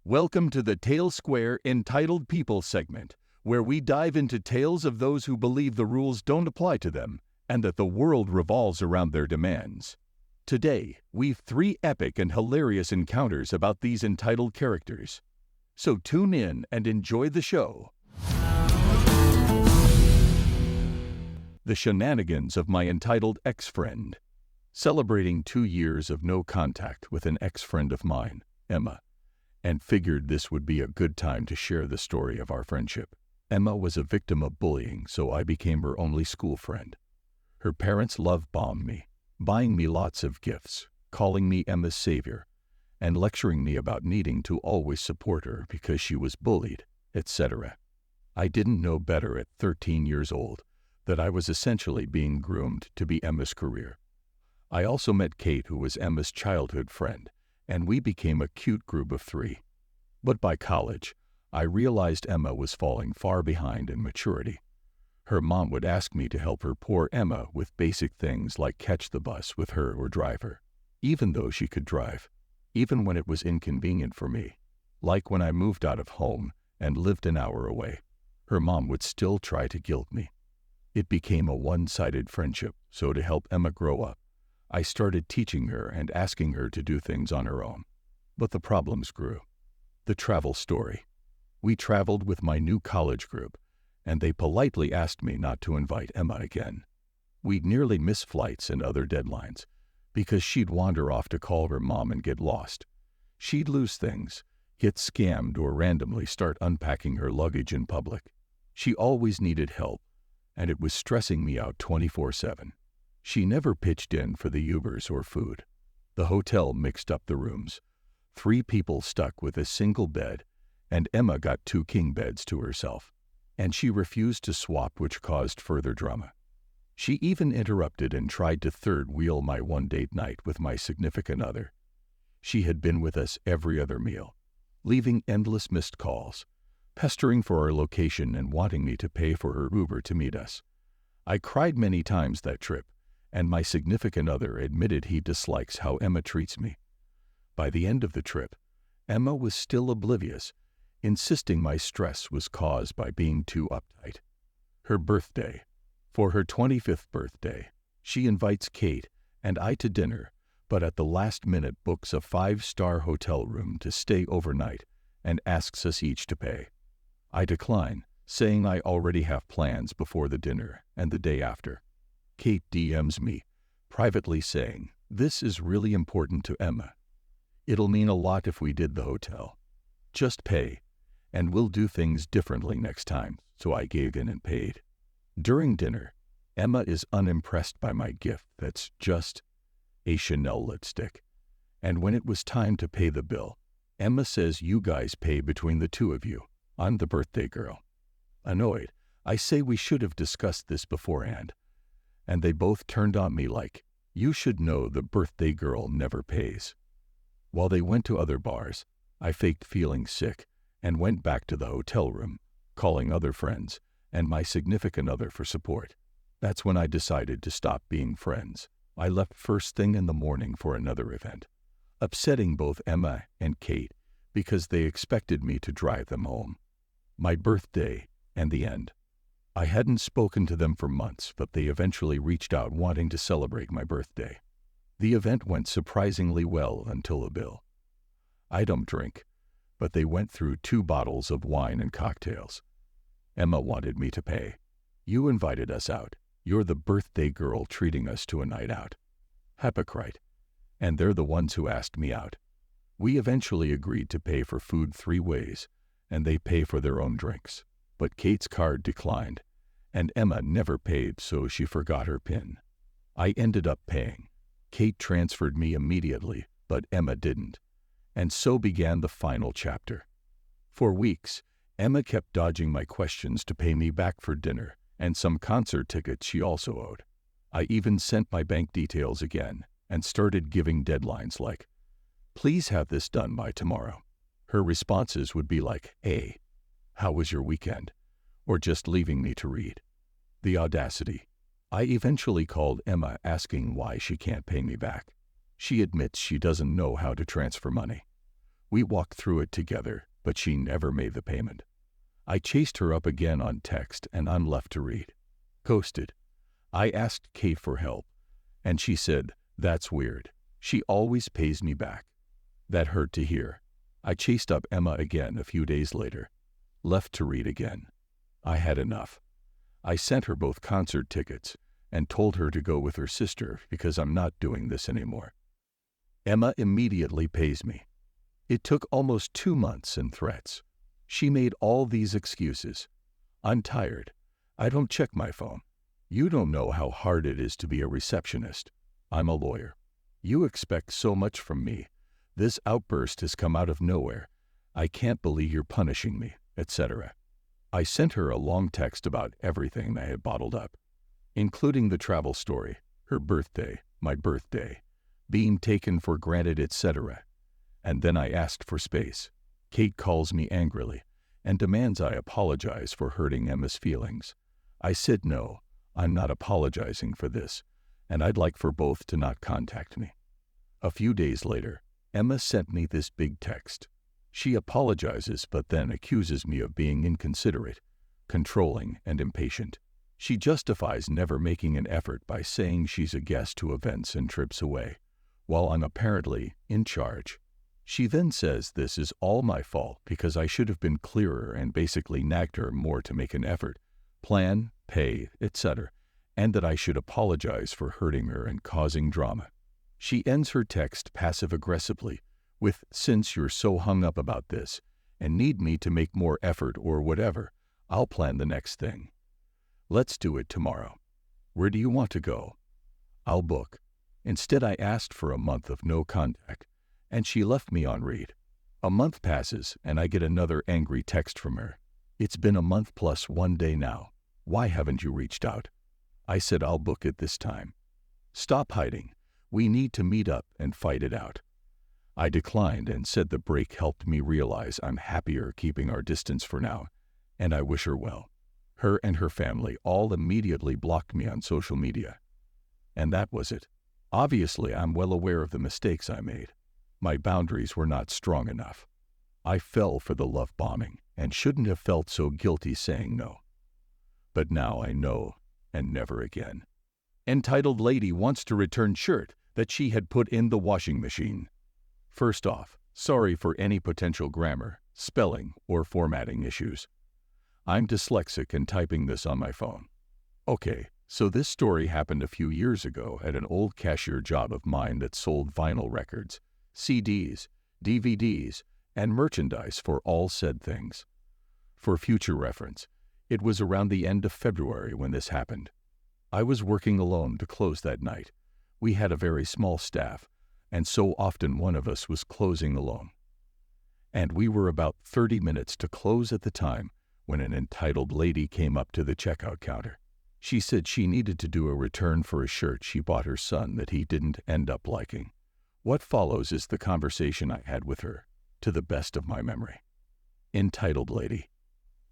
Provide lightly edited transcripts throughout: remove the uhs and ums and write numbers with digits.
Welcome to the TaleSquare Entitled People segment, where we dive into tales of those who believe the rules don't apply to them and that the world revolves around their demands. Today, we've 3 epic and hilarious encounters about these entitled characters. So tune in and enjoy the show. The Shenanigans of My Entitled Ex-Friend. Celebrating 2 years of no contact with an ex-friend of mine, Emma, and figured this would be a good time to share the story of our friendship. Emma was a victim of bullying, so I became her only school friend. Her parents love-bombed me, buying me lots of gifts, calling me Emma's savior, and lecturing me about needing to always support her because she was bullied, etc. I didn't know better at 13 years old that I was essentially being groomed to be Emma's career. I also met Kate, who was Emma's childhood friend, and we became a cute group of 3. But by college, I realized Emma was falling far behind in maturity. Her mom would ask me to help her poor Emma with basic things like catch the bus with her or drive her, even though she could drive, even when it was inconvenient for me. Like when I moved out of home and lived an hour away, her mom would still try to guilt me. It became a one-sided friendship, so to help Emma grow up, I started teaching her and asking her to do things on her own. But the problems grew. The travel story. We traveled with my new college group, and they politely asked me not to invite Emma again. We'd nearly miss flights and other deadlines, because she'd wander off to call her mom and get lost. She'd lose things, get scammed, or randomly start unpacking her luggage in public. She always needed help, and it was stressing me out 24/7. She never pitched in for the Ubers or food. The hotel mixed up the rooms. 3 people stuck with a single bed, and Emma got 2 king beds to herself. And she refused to swap, which caused further drama. She even interrupted and tried to third wheel my one date night with my significant other. She had been with us every other meal, leaving endless missed calls, pestering for our location and wanting me to pay for her Uber to meet us. I cried many times that trip, and my significant other admitted he dislikes how Emma treats me. By the end of the trip, Emma was still oblivious, insisting my stress was caused by being too uptight. Her birthday. For her 25th birthday, she invites Kate and I to dinner, but at the last minute books a 5-star hotel room to stay overnight and asks us each to pay. I decline, saying I already have plans before the dinner and the day after. Kate DMs me, privately saying, "This is really important to Emma. It'll mean a lot if we did the hotel. Just pay, and we'll do things differently next time," so I gave in and paid. During dinner, Emma is unimpressed by my gift that's just a Chanel lipstick. And when it was time to pay the bill, Emma says, "You guys pay between the 2 of you. I'm the birthday girl." Annoyed, I say we should have discussed this beforehand. And they both turned on me like, "You should know the birthday girl never pays." While they went to other bars, I faked feeling sick and went back to the hotel room, calling other friends and my significant other for support. That's when I decided to stop being friends. I left first thing in the morning for another event, upsetting both Emma and Kate because they expected me to drive them home. My birthday and the end. I hadn't spoken to them for months, but they eventually reached out wanting to celebrate my birthday. The event went surprisingly well until the bill. I don't drink, but they went through 2 bottles of wine and cocktails. Emma wanted me to pay. "You invited us out. You're the birthday girl treating us to a night out." Hypocrite. And they're the ones who asked me out. We eventually agreed to pay for food 3 ways, and they pay for their own drinks. But Kate's card declined, and Emma never paid, so she forgot her PIN. I ended up paying. Kate transferred me immediately, but Emma didn't. And so began the final chapter. For weeks, Emma kept dodging my questions to pay me back for dinner and some concert tickets she also owed. I even sent my bank details again and started giving deadlines like, "Please have this done by tomorrow." Her responses would be like, "Hey, how was your weekend?" or just leaving me to read. The audacity. I eventually called Emma asking why she can't pay me back. She admits she doesn't know how to transfer money. We walked through it together, but she never made the payment. I chased her up again on text, and I'm left to read. Ghosted. I asked Kate for help, and she said, "That's weird. She always pays me back." That hurt to hear. I chased up Emma again a few days later. Left to read again. I had enough. I sent her both concert tickets and told her to go with her sister because I'm not doing this anymore. Emma immediately pays me. It took almost 2 months and threats. She made all these excuses. I'm tired. I don't check my phone. You don't know how hard it is to be a receptionist. I'm a lawyer. You expect so much from me. This outburst has come out of nowhere. I can't believe you're punishing me, etc. I sent her a long text about everything I had bottled up, including the travel story, her birthday, my birthday, being taken for granted, etc. And then I asked for space. Kate calls me angrily and demands I apologize for hurting Emma's feelings. I said no, I'm not apologizing for this, and I'd like for both to not contact me. A few days later, Emma sent me this big text. She apologizes but then accuses me of being inconsiderate, controlling, and impatient. She justifies never making an effort by saying she's a guest to events and trips away, while I'm apparently in charge. She then says this is all my fault because I should have been clearer and basically nagged her more to make an effort, plan, pay, etc., and that I should apologize for hurting her and causing drama. She ends her text passive-aggressively with, "Since you're so hung up about this and need me to make more effort or whatever, I'll plan the next thing. Let's do it tomorrow. Where do you want to go? I'll book." Instead, I asked for a month of no contact, and she left me on read. A month passes, and I get another angry text from her. "It's been a month plus 1 day now. Why haven't you reached out?" I said I'll book it this time. "Stop hiding. We need to meet up and fight it out." I declined and said the break helped me realize I'm happier keeping our distance for now, and I wish her well. Her and her family all immediately blocked me on social media. And that was it. Obviously, I'm well aware of the mistakes I made. My boundaries were not strong enough. I fell for the love bombing and shouldn't have felt so guilty saying no. But now I know, and never again. Entitled lady wants to return shirt that she had put in the washing machine. First off, sorry for any potential grammar, spelling, or formatting issues. I'm dyslexic and typing this on my phone. Okay, so this story happened a few years ago at an old cashier job of mine that sold vinyl records, CDs, DVDs, and merchandise for all said things. For future reference, it was around the end of February when this happened. I was working alone to close that night. We had a very small staff, and so often one of us was closing alone. And we were about 30 minutes to close at the time when an entitled lady came up to the checkout counter. She said she needed to do a return for a shirt she bought her son that he didn't end up liking. What follows is the conversation I had with her, to the best of my memory. Entitled lady: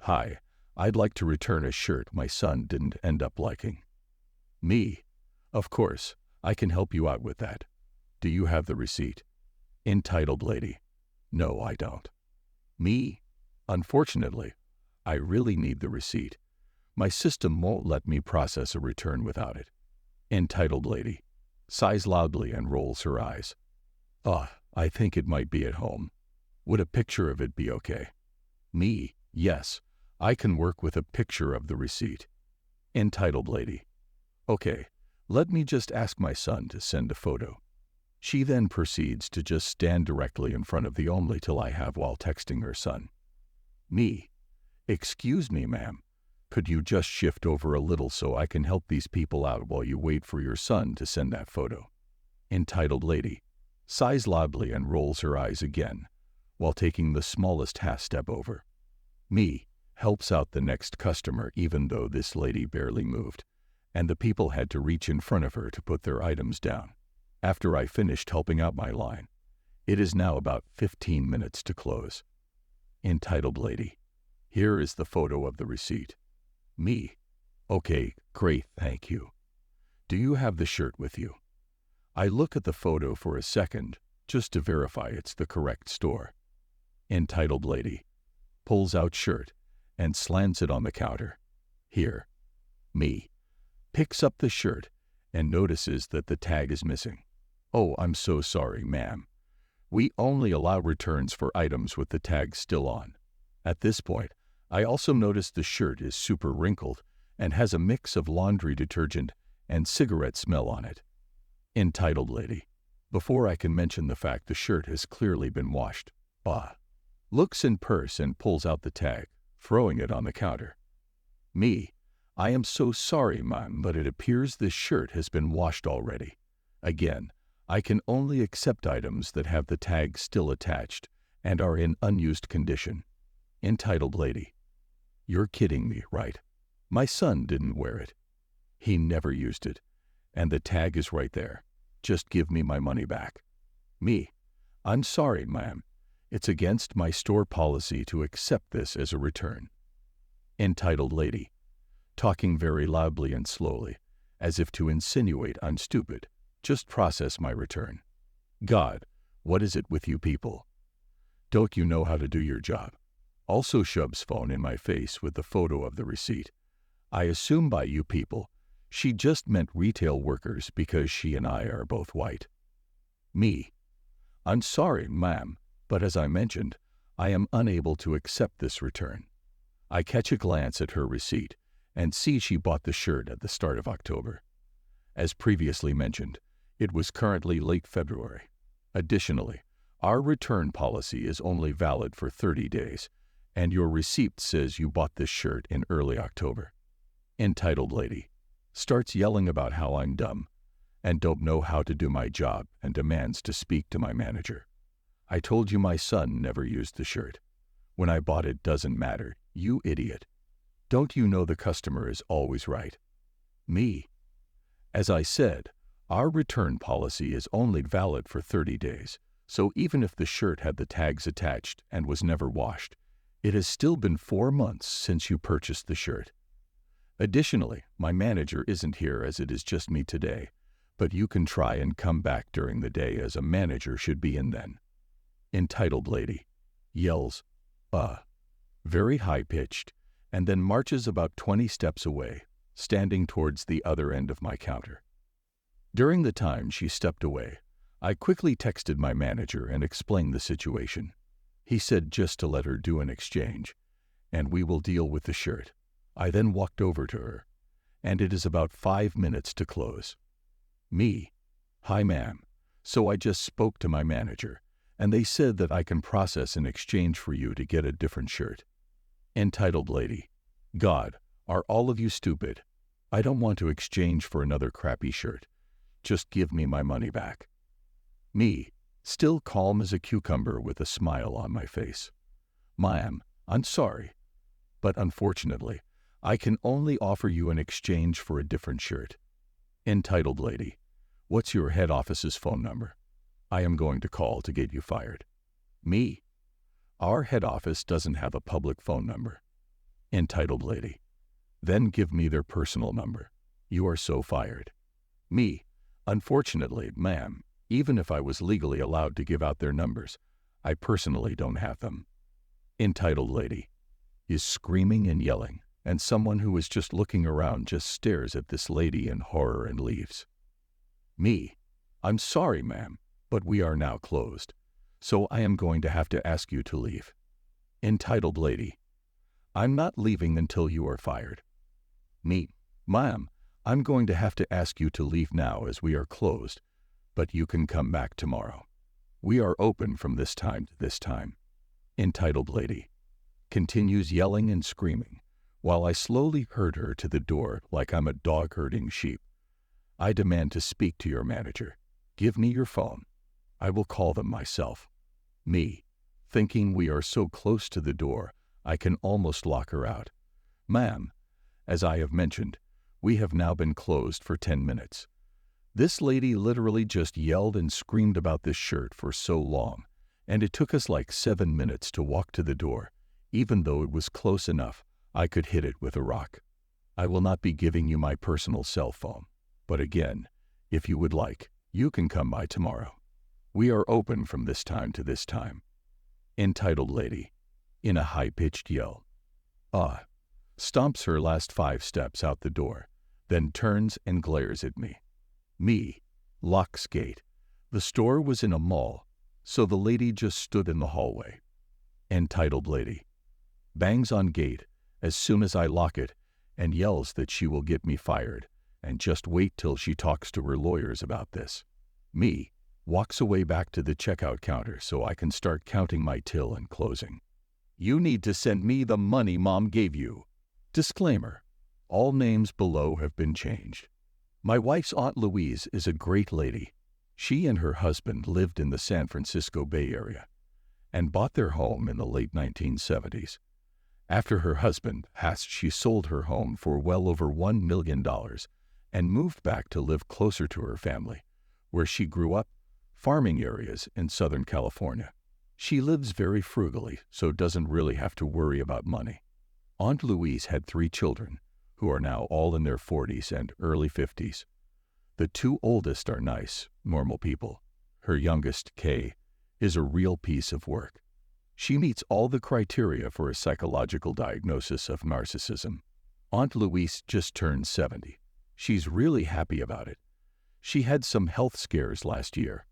"Hi, I'd like to return a shirt my son didn't end up liking." Me: "Of course, I can help you out with that. Do you have the receipt?" Entitled lady: "No, I don't." Me: "Unfortunately, I really need the receipt. My system won't let me process a return without it." Entitled lady sighs loudly and rolls her eyes. I think it might be at home. Would a picture of it be okay?" Me: "Yes, I can work with a picture of the receipt." Entitled lady: "Okay, let me just ask my son to send a photo." She then proceeds to just stand directly in front of the only till I have while texting her son. Me: "Excuse me, ma'am. Could you just shift over a little so I can help these people out while you wait for your son to send that photo?" Entitled lady sighs loudly and rolls her eyes again, while taking the smallest half step over. Me helps out the next customer even though this lady barely moved, and the people had to reach in front of her to put their items down. After I finished helping out my line, it is now about 15 minutes to close. Entitled lady: "Here is the photo of the receipt." Me: "Okay, great, thank you. Do you have the shirt with you?" I look at the photo for a second, just to verify it's the correct store. Entitled lady pulls out shirt and slants it on the counter. Here. Me picks up the shirt and notices that the tag is missing. Oh, I'm so sorry, ma'am. We only allow returns for items with the tag still on. At this point, I also notice the shirt is super wrinkled and has a mix of laundry detergent and cigarette smell on it. Entitled lady, before I can mention the fact the shirt has clearly been washed, looks in purse and pulls out the tag, throwing it on the counter. Me, I am so sorry, ma'am, but it appears this shirt has been washed already. Again, I can only accept items that have the tag still attached and are in unused condition. Entitled lady, you're kidding me, right? My son didn't wear it. He never used it, and the tag is right there. Just give me my money back. Me, I'm sorry, ma'am. It's against my store policy to accept this as a return. Entitled lady, talking very loudly and slowly, as if to insinuate I'm stupid. Just process my return. God, what is it with you people? Don't you know how to do your job? Also shoves phone in my face with the photo of the receipt. I assume by you people, she just meant retail workers because she and I are both white. Me, I'm sorry, ma'am, but as I mentioned, I am unable to accept this return. I catch a glance at her receipt and see she bought the shirt at the start of October. As previously mentioned, it was currently late February. Additionally, our return policy is only valid for 30 days, and your receipt says you bought this shirt in early October. Entitled lady starts yelling about how I'm dumb and don't know how to do my job and demands to speak to my manager. I told you my son never used the shirt. When I bought it doesn't matter, you idiot. Don't you know the customer is always right? Me. As I said, our return policy is only valid for 30 days, so even if the shirt had the tags attached and was never washed, it has still been 4 months since you purchased the shirt. Additionally, my manager isn't here as it is just me today, but you can try and come back during the day as a manager should be in then. Entitled lady yells, very high-pitched, and then marches about 20 steps away, standing towards the other end of my counter. During the time she stepped away, I quickly texted my manager and explained the situation. He said just to let her do an exchange, and we will deal with the shirt. I then walked over to her, and it is about 5 minutes to close. Me, hi ma'am. So I just spoke to my manager, and they said that I can process an exchange for you to get a different shirt. Entitled lady, God, are all of you stupid? I don't want to exchange for another crappy shirt. Just give me my money back. Me, still calm as a cucumber with a smile on my face. Ma'am, I'm sorry, but unfortunately, I can only offer you an exchange for a different shirt. Entitled lady, what's your head office's phone number? I am going to call to get you fired. Me, our head office doesn't have a public phone number. Entitled lady, then give me their personal number. You are so fired. Me, unfortunately, ma'am, even if I was legally allowed to give out their numbers, I personally don't have them. Entitled lady is screaming and yelling, and someone who is just looking around just stares at this lady in horror and leaves. Me, I'm sorry, ma'am, but we are now closed, so I am going to have to ask you to leave. Entitled lady, I'm not leaving until you are fired. Me, ma'am, I'm going to have to ask you to leave now as we are closed, but you can come back tomorrow. We are open from this time to this time. Entitled lady continues yelling and screaming, while I slowly herd her to the door like I'm a dog herding sheep. I demand to speak to your manager. Give me your phone. I will call them myself. Me, thinking we are so close to the door, I can almost lock her out. Ma'am, as I have mentioned, we have now been closed for 10 minutes. This lady literally just yelled and screamed about this shirt for so long, and it took us like 7 minutes to walk to the door, even though it was close enough I could hit it with a rock. I will not be giving you my personal cell phone, but again, if you would like, you can come by tomorrow. We are open from this time to this time. Entitled lady, in a high-pitched yell. Ah, stomps her last 5 steps out the door, then turns and glares at me. Me, locks gate. The store was in a mall, so the lady just stood in the hallway. Entitled lady, bangs on gate as soon as I lock it and yells that she will get me fired, and just wait till she talks to her lawyers about this. Me, walks away back to the checkout counter so I can start counting my till and closing. You need to send me the money Mom gave you. Disclaimer: all names below have been changed. My wife's Aunt Louise is a great lady. She and her husband lived in the San Francisco Bay Area and bought their home in the late 1970s. After her husband passed, she sold her home for well over $1 million and moved back to live closer to her family, where she grew up, farming areas in Southern California. She lives very frugally, so doesn't really have to worry about money. Aunt Louise had 3 children, who are now all in their 40s and early 50s. The 2 oldest are nice, normal people. Her youngest, Kay, is a real piece of work. She meets all the criteria for a psychological diagnosis of narcissism. Aunt Louise just turned 70. She's really happy about it. She had some health scares last year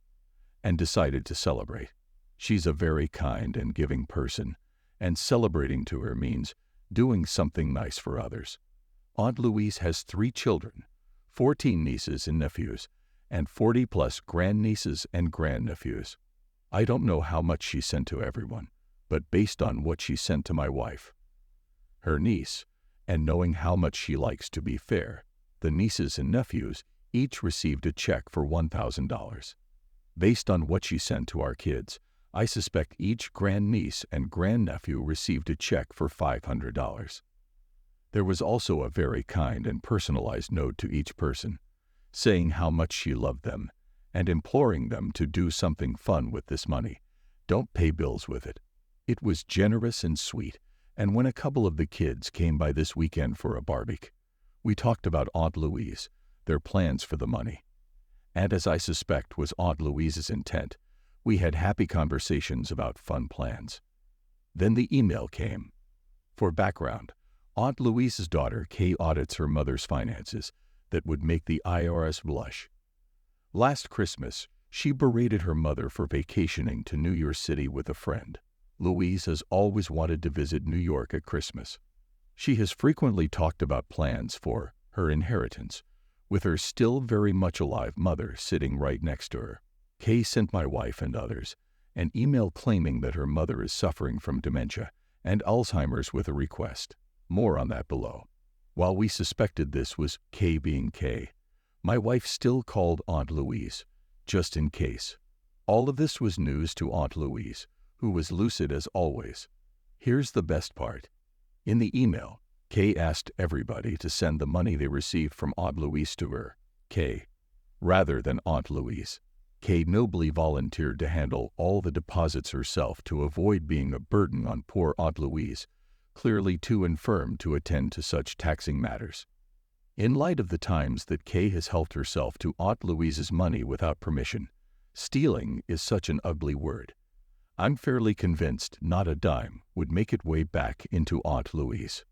and decided to celebrate. She's a very kind and giving person, and celebrating to her means doing something nice for others. Aunt Louise has 3 children, 14 nieces and nephews, and 40-plus grandnieces and grandnephews. I don't know how much she sent to everyone, but based on what she sent to my wife, her niece, and knowing how much she likes to be fair, the nieces and nephews each received a check for $1,000. Based on what she sent to our kids, I suspect each grandniece and grandnephew received a check for $500. There was also a very kind and personalized note to each person, saying how much she loved them and imploring them to do something fun with this money. Don't pay bills with it. It was generous and sweet, and when a couple of the kids came by this weekend for a barbecue, we talked about Aunt Louise, their plans for the money. And as I suspect was Aunt Louise's intent, we had happy conversations about fun plans. Then the email came. For background, Aunt Louise's daughter, Kay, audits her mother's finances that would make the IRS blush. Last Christmas, she berated her mother for vacationing to New York City with a friend. Louise has always wanted to visit New York at Christmas. She has frequently talked about plans for her inheritance, with her still very much alive mother sitting right next to her. Kay sent my wife and others an email claiming that her mother is suffering from dementia and Alzheimer's with a request. More on that below. While we suspected this was Kay being Kay, my wife still called Aunt Louise, just in case. All of this was news to Aunt Louise, who was lucid as always. Here's the best part. In the email, Kay asked everybody to send the money they received from Aunt Louise to her, Kay, rather than Aunt Louise. Kay nobly volunteered to handle all the deposits herself to avoid being a burden on poor Aunt Louise, clearly too infirm to attend to such taxing matters. In light of the times that Kay has helped herself to Aunt Louise's money without permission, stealing is such an ugly word. I'm fairly convinced not a dime would make its way back into Aunt Louise.